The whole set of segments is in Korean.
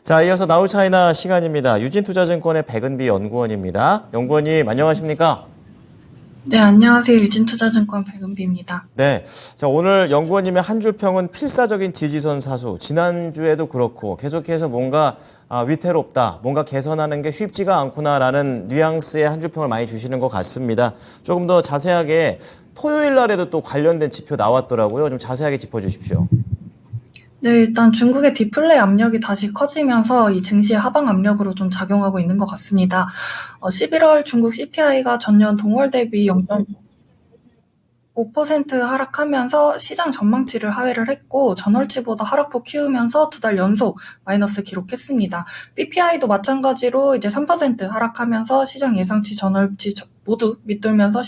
자, 이어서 나우차이나 시간입니다. 유진투자증권의 백은비 연구원입니다. 연구원님, 안녕하십니까? 네, 안녕하세요. 유진투자증권 백은비입니다. 네. 자, 오늘 연구원님의 한 줄 평은 필사적인 지지선 사수. 지난주에도 그렇고 계속해서 뭔가 위태롭다, 뭔가 개선하는 게 쉽지가 않구나라는 뉘앙스의 한 줄 평을 많이 주시는 것 같습니다. 조금 더 자세하게 토요일 날에도 또 관련된 지표 나왔더라고요. 좀 자세하게 짚어주십시오. 네, 일단 중국의 디플레이 압력이 다시 커지면서 이 증시의 하방 압력으로 좀 작용하고 있는 것 같습니다. 11월 중국 CPI가 전년 동월 대비 0.5% 하락하면서 시장 전망치를 하회를 했고 전월치보다 하락폭 키우면서 두 달 연속 마이너스 기록했습니다. PPI도 마찬가지로 이제 3% 하락하면서 시장 예상치 전월치 모두 밑돌면서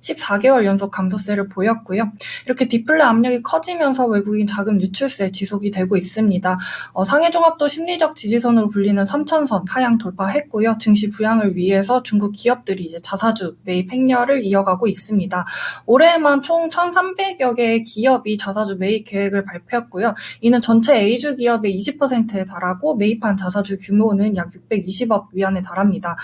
14개월 연속 감소세를 보였고요. 이렇게 디플레 압력이 커지면서 외국인 자금 유출세 지속이 되고 있습니다. 상해종합도 심리적 지지선으로 불리는 3천선 하향 돌파했고요. 증시 부양을 위해서 중국 기업들이 이제 자사주 매입 행렬을 이어가고 있습니다. 올해에만 총 1,300여 개의 기업이 자사주 매입 계획을 발표했고요. 이는 전체 A주 기업의 20%에 달하고 매입한 자사주 규모는 약 620억 위안에 달합니다.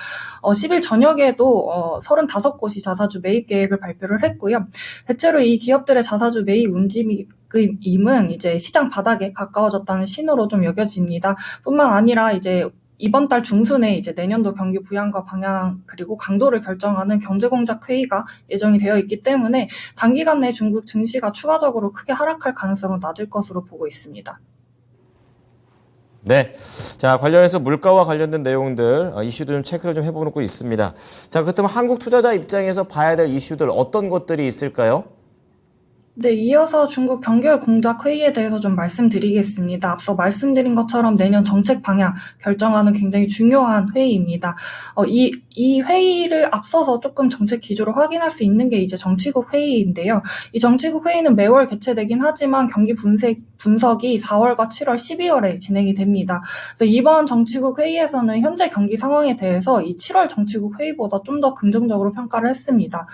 10일 저녁에도 35곳이 자사주 매입 계획을 발표를 했고요. 대체로 이 기업들의 자사주 매입 움직임은 이제 시장 바닥에 가까워졌다는 신호로 좀 여겨집니다. 뿐만 아니라 이제 이번 달 중순에 이제 내년도 경기 부양과 방향 그리고 강도를 결정하는 경제공작 회의가 예정이 되어 있기 때문에 단기간 내 중국 증시가 추가적으로 크게 하락할 가능성은 낮을 것으로 보고 있습니다. 네. 자, 관련해서 물가와 관련된 내용들, 이슈도 좀 체크를 좀 해보고 있습니다. 자, 그렇다면 한국 투자자 입장에서 봐야 될 이슈들 어떤 것들이 있을까요? 네, 이어서 중국 경개월 공작 회의에 대해서 좀 말씀드리겠습니다. 앞서 말씀드린 것처럼 내년 정책 방향 결정하는 굉장히 중요한 회의입니다. 이 회의를 앞서서 조금 정책 기조를 확인할 수 있는 게 이제 정치국 회의인데요. 이 정치국 회의는 매월 개최되긴 하지만 경기 분석이 4월과 7월, 12월에 진행이 됩니다. 그래서 이번 정치국 회의에서는 현재 경기 상황에 대해서 이 7월 정치국 회의보다 좀 더 긍정적으로 평가를 했습니다.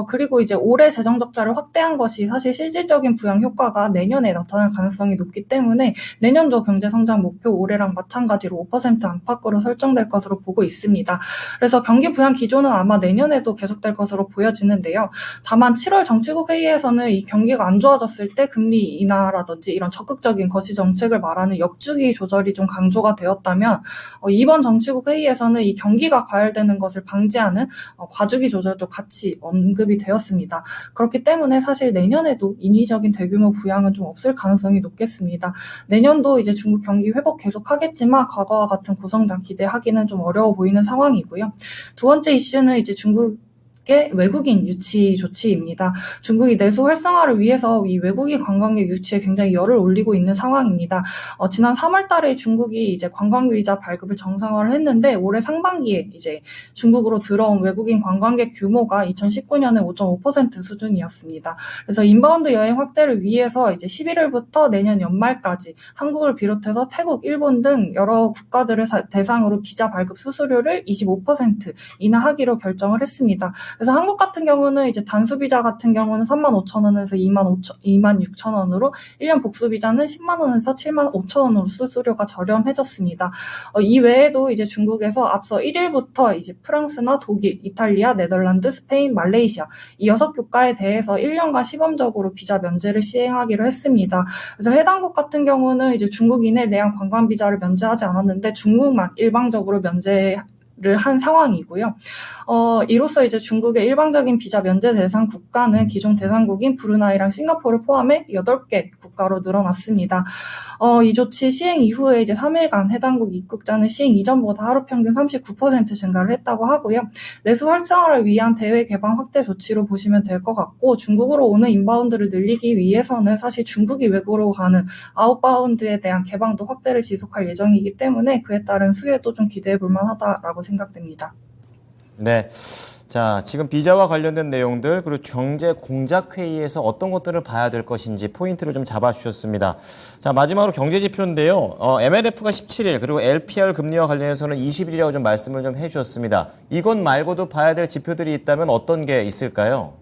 그리고 이제 올해 재정 적자를 확대한 것이 사실 실질적인 부양 효과가 내년에 나타날 가능성이 높기 때문에 내년도 경제 성장 목표 올해랑 마찬가지로 5% 안팎으로 설정될 것으로 보고 있습니다. 그래서 경기 부양 기조는 아마 내년에도 계속될 것으로 보여지는데요. 다만 7월 정치국 회의에서는 이 경기가 안 좋아졌을 때 금리 인하라든지 이런 적극적인 거시 정책을 말하는 역주기 조절이 좀 강조가 되었다면 이번 정치국 회의에서는 이 경기가 과열되는 것을 방지하는 과주기 조절도 같이 언급이 되었습니다. 그렇기 때문에 사실 내년에도 인위적인 대규모 부양은 좀 없을 가능성이 높겠습니다. 내년도 이제 중국 경기 회복 계속하겠지만 과거와 같은 고성장 기대하기는 좀 어려워 보이는 상황이고요. 두 번째 이슈는 이제 중국의 외국인 유치 조치입니다. 중국이 내수 활성화를 위해서 이 외국인 관광객 유치에 굉장히 열을 올리고 있는 상황입니다. 지난 3월 달에 중국이 이제 관광 비자 발급을 정상화를 했는데 올해 상반기에 이제 중국으로 들어온 외국인 관광객 규모가 2019년에 5.5% 수준이었습니다. 그래서 인바운드 여행 확대를 위해서 이제 11월부터 내년 연말까지 한국을 비롯해서 태국, 일본 등 여러 국가들을 대상으로 비자 발급 수수료를 25% 인하하기로 결정을 했습니다. 그래서 한국 같은 경우는 이제 단수 비자 같은 경우는 35,000원에서 26,000원으로 1년 복수 비자는 10만 원에서 7만 5천 원으로 수수료가 저렴해졌습니다. 이 외에도 이제 중국에서 앞서 1일부터 이제 프랑스나 독일, 이탈리아, 네덜란드, 스페인, 말레이시아 이 6국가에 대해서 1년간 시범적으로 비자 면제를 시행하기로 했습니다. 그래서 해당국 같은 경우는 이제 중국인의 내양 관광 비자를 면제하지 않았는데 중국만 일방적으로 면제를 한 상황이고요. 이로써 이제 중국의 일방적인 비자 면제 대상 국가는 기존 대상국인 브루나이랑 싱가포르를 포함해 8개 국가로 늘어났습니다. 이 조치 시행 이후에 이제 3일간 해당국 입국자는 시행 이전보다 하루 평균 39% 증가를 했다고 하고요. 내수 활성화를 위한 대외 개방 확대 조치로 보시면 될 것 같고 중국으로 오는 인바운드를 늘리기 위해서는 사실 중국이 외국으로 가는 아웃바운드에 대한 개방도 확대를 지속할 예정이기 때문에 그에 따른 수혜도 좀 기대해 볼 만하다라고 생각됩니다. 네. 자, 지금 비자와 관련된 내용들 그리고 경제 공작 회의에서 어떤 것들을 봐야 될 것인지 포인트를 좀 잡아주셨습니다. 자, 마지막으로 경제 지표인데요. MLF가 17일 그리고 LPR 금리와 관련해서는 20일이라고 좀 말씀을 좀 해주셨습니다. 이것 말고도 봐야 될 지표들이 있다면 어떤 게 있을까요?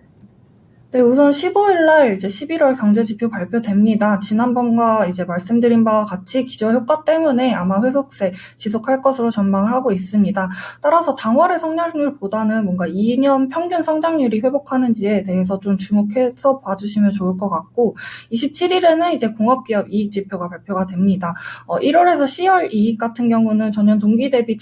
네, 우선 15일 날 이제 11월 경제 지표 발표됩니다. 지난번과 이제 말씀드린 바와 같이 기저 효과 때문에 아마 회복세 지속할 것으로 전망을 하고 있습니다. 따라서 당월의 성장률보다는 뭔가 2년 평균 성장률이 회복하는지에 대해서 좀 주목해서 봐주시면 좋을 것 같고, 27일에는 이제 공업기업 이익 지표가 발표가 됩니다. 1월에서 10월 이익 같은 경우는 전년 동기 대비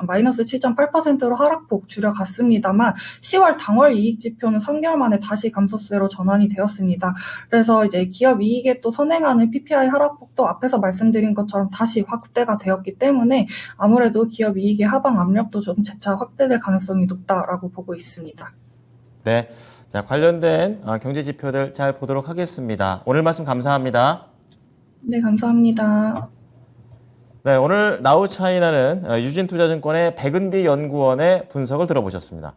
마이너스 7.8%로 하락폭 줄여갔습니다만 10월 당월 이익 지표는 3개월 만에 다시 감소세로 전환이 되었습니다. 그래서 이제 기업 이익에 또 선행하는 PPI 하락폭도 앞에서 말씀드린 것처럼 다시 확대가 되었기 때문에 아무래도 기업 이익의 하방 압력도 좀 재차 확대될 가능성이 높다라고 보고 있습니다. 네, 자, 관련된 경제 지표들 잘 보도록 하겠습니다. 오늘 말씀 감사합니다. 네, 감사합니다. 네, 오늘 나우차이나는 유진투자증권의 백은비 연구원의 분석을 들어보셨습니다.